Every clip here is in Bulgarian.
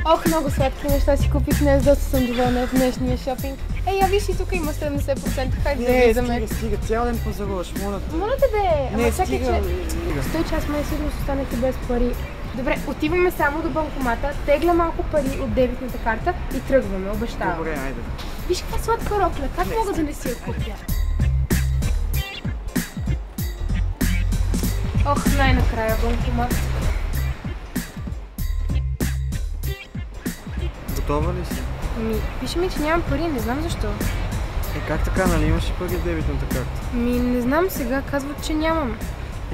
Ох, много сладки неща си купих днес, доста съм доволна в днешния шопинг. Ей, я виж и тук има 70%, хайде да влизаме. Не, стига, цял ден позагуваш, моля те. Моля те бе, Не, ама чакай, стига. че 100 час май сигурно ще останете без пари. Добре, отиваме само до банкомата, тегля малко пари от дебитната карта и тръгваме, обещавам. Добре, айде. Виж каква сладка рокля, как мога да не си я купя? Ох, най-накрая банкомат. Готова ли си? Пише ми, че нямам пари, не знам защо. Как така, нали имаш и пари в дебитната карта? Не знам сега, казват, че нямам.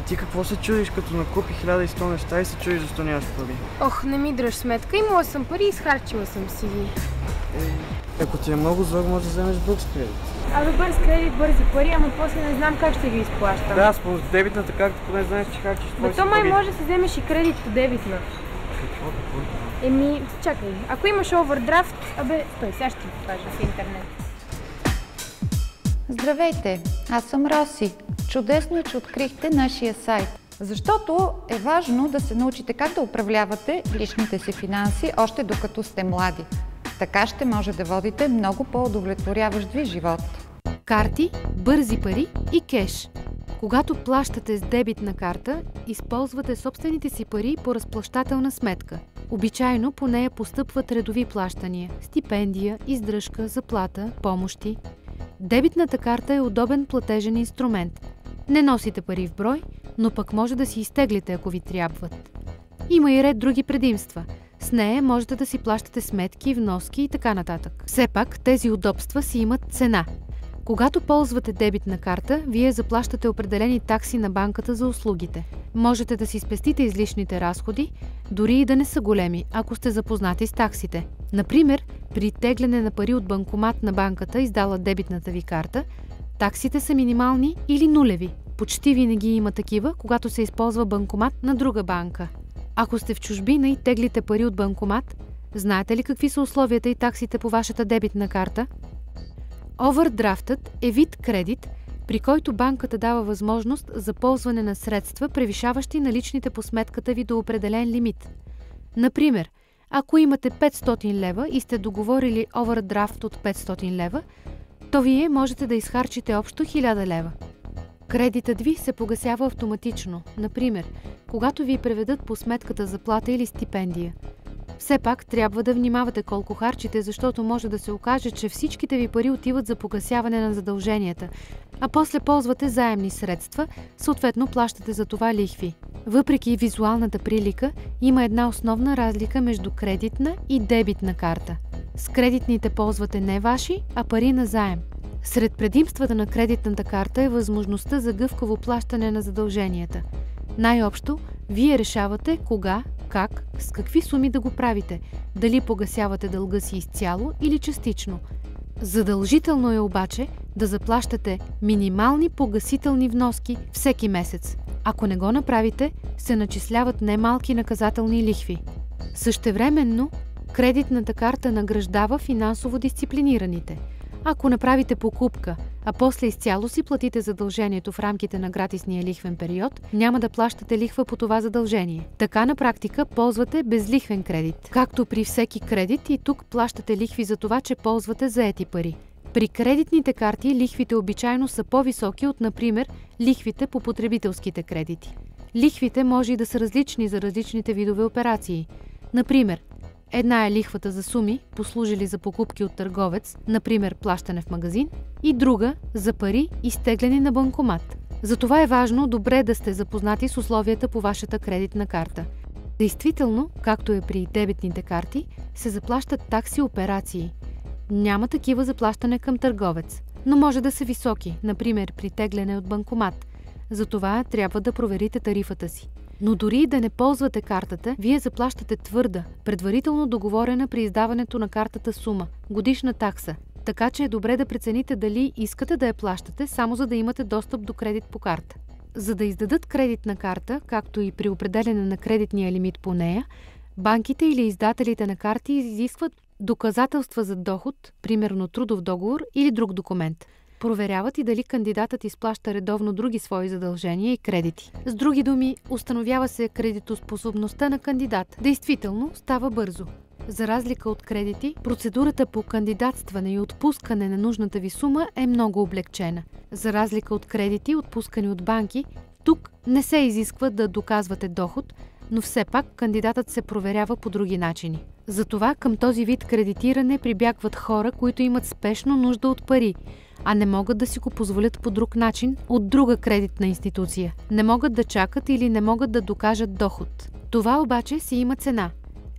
Ти какво се чудиш, като накупи 1100 неща и се чудиш защо нямаш пари? Ох, не ми дръж сметка, имала съм пари и изхарчила съм си ги. Ако ти е много зло, може да вземеш бърз кредит. Абе, бърз кредит, бързи пари, ама после не знам как ще ги изплащам. Да, с дебитната карта поне знаеш, че харчиш твои си то май пари. може да си вземеш и кредит по дебитна. Какво? Чакай, ако имаш овердрафт, стой, сега ще ти покажа в интернет. Здравейте, аз съм Роси. Чудесно е, че открихте нашия сайт. Защото е важно да се научите как да управлявате личните си финанси още докато сте млади. Така ще може да водите много по-удовлетворяващ ви живот. Карти, бързи пари и кеш. Когато плащате с дебитна карта, използвате собствените си пари по разплащателна сметка. Обичайно по нея постъпват редови плащания – стипендия, издръжка, заплата, помощи. Дебитната карта е удобен платежен инструмент. Не носите пари в брой, но пък може да си изтеглите, ако ви трябват. Има и ред други предимства. С нея можете да си плащате сметки, вноски и така нататък. Все пак тези удобства си имат цена. Когато ползвате дебитна карта, вие заплащате определени такси на банката за услугите. Можете да си спестите излишните разходи, дори и да не са големи, ако сте запознати с таксите. Например, при тегляне на пари от банкомат на банката, издала дебитната ви карта, таксите са минимални или нулеви. Почти винаги има такива, когато се използва банкомат на друга банка. Ако сте в чужбина и теглите пари от банкомат, знаете ли какви са условията и таксите по вашата дебитна карта? Овърдрафтът е вид кредит, при който банката дава възможност за ползване на средства, превишаващи наличните по сметката ви до определен лимит. Например, ако имате 500 лева и сте договорили овърдрафт от 500 лева, то вие можете да изхарчите общо 1000 лева. Кредитът ви се погасява автоматично, например, когато ви преведат по сметката заплата или стипендия. Все пак трябва да внимавате колко харчите, защото може да се окаже, че всичките ви пари отиват за погасяване на задълженията, а после ползвате заемни средства, съответно плащате за това лихви. Въпреки визуалната прилика, има една основна разлика между кредитна и дебитна карта. С кредитните ползвате не ваши, а пари на заем. Сред предимствата на кредитната карта е възможността за гъвкаво плащане на задълженията. Най-общо, вие решавате кога, как, с какви суми да го правите, дали погасявате дълга си изцяло или частично. Задължително е обаче да заплащате минимални погасителни вноски всеки месец. Ако не го направите, се начисляват немалки наказателни лихви. Същевременно, кредитната карта награждава финансово дисциплинираните. Ако направите покупка, а после изцяло си платите задължението в рамките на гратисния лихвен период, няма да плащате лихва по това задължение. Така на практика ползвате безлихвен кредит. Както при всеки кредит, и тук плащате лихви за това, че ползвате заети пари. При кредитните карти лихвите обичайно са по-високи от, например, лихвите по потребителските кредити. Лихвите може и да са различни за различните видове операции. Например, една е лихвата за суми, послужили за покупки от търговец, например плащане в магазин, и друга за пари, изтеглени на банкомат. Затова е важно добре да сте запознати с условията по вашата кредитна карта. Действително, както е при дебитните карти, се заплащат такси операции. Няма такива за плащане към търговец, но може да са високи, например при тегляне от банкомат. Затова трябва да проверите тарифата си. Но дори и да не ползвате картата, вие заплащате твърда, предварително договорена при издаването на картата сума – годишна такса. Така че е добре да прецените дали искате да я плащате, само за да имате достъп до кредит по карта. За да издадат кредитна карта, както и при определене на кредитния лимит по нея, банките или издателите на карти изискват доказателства за доход, примерно трудов договор или друг документ. Проверяват и дали кандидатът изплаща редовно други свои задължения и кредити. С други думи, установява се кредитоспособността на кандидат. Действително, става бързо. За разлика от кредити, процедурата по кандидатстване и отпускане на нужната ви сума е много облекчена. За разлика от кредити, отпускани от банки, тук не се изисква да доказвате доход, но все пак кандидатът се проверява по други начини. Затова към този вид кредитиране прибягват хора, които имат спешно нужда от пари, а не могат да си го позволят по друг начин от друга кредитна институция. Не могат да чакат или не могат да докажат доход. Това обаче си има цена.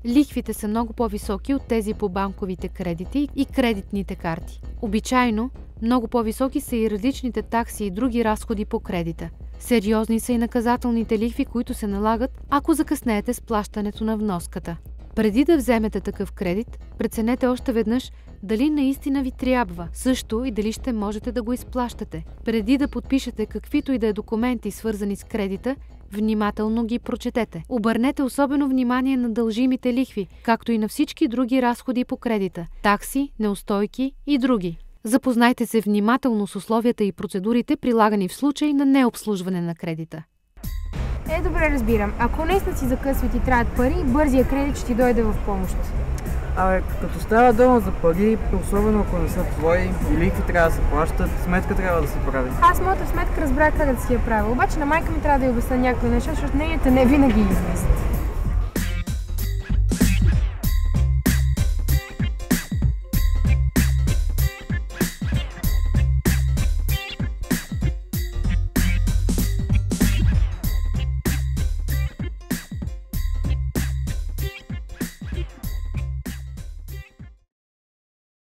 Лихвите са много по-високи от тези по банковите кредити и кредитните карти. Обичайно, много по-високи са и различните такси и други разходи по кредита. Сериозни са и наказателните лихви, които се налагат, ако закъснеете с плащането на вноската. Преди да вземете такъв кредит, преценете още веднъж дали наистина ви трябва, също и дали ще можете да го изплащате. Преди да подпишете каквито и да е документи, свързани с кредита, внимателно ги прочетете. Обърнете особено внимание на дължимите лихви, както и на всички други разходи по кредита – такси, неустойки и други. Запознайте се внимателно с условията и процедурите, прилагани в случай на необслужване на кредита. Добре, разбирам. Ако наистина си закъсва и ти трябват пари, бързия кредит ще ти дойде в помощ. Като става дума за пари, особено ако не са твои, и лихви трябва да се плащат, сметка трябва да се прави. Аз моята сметка разбрах как да си я правя, обаче на майка ми трябва да я обясня някакви неща, защото нейната не винаги излизат.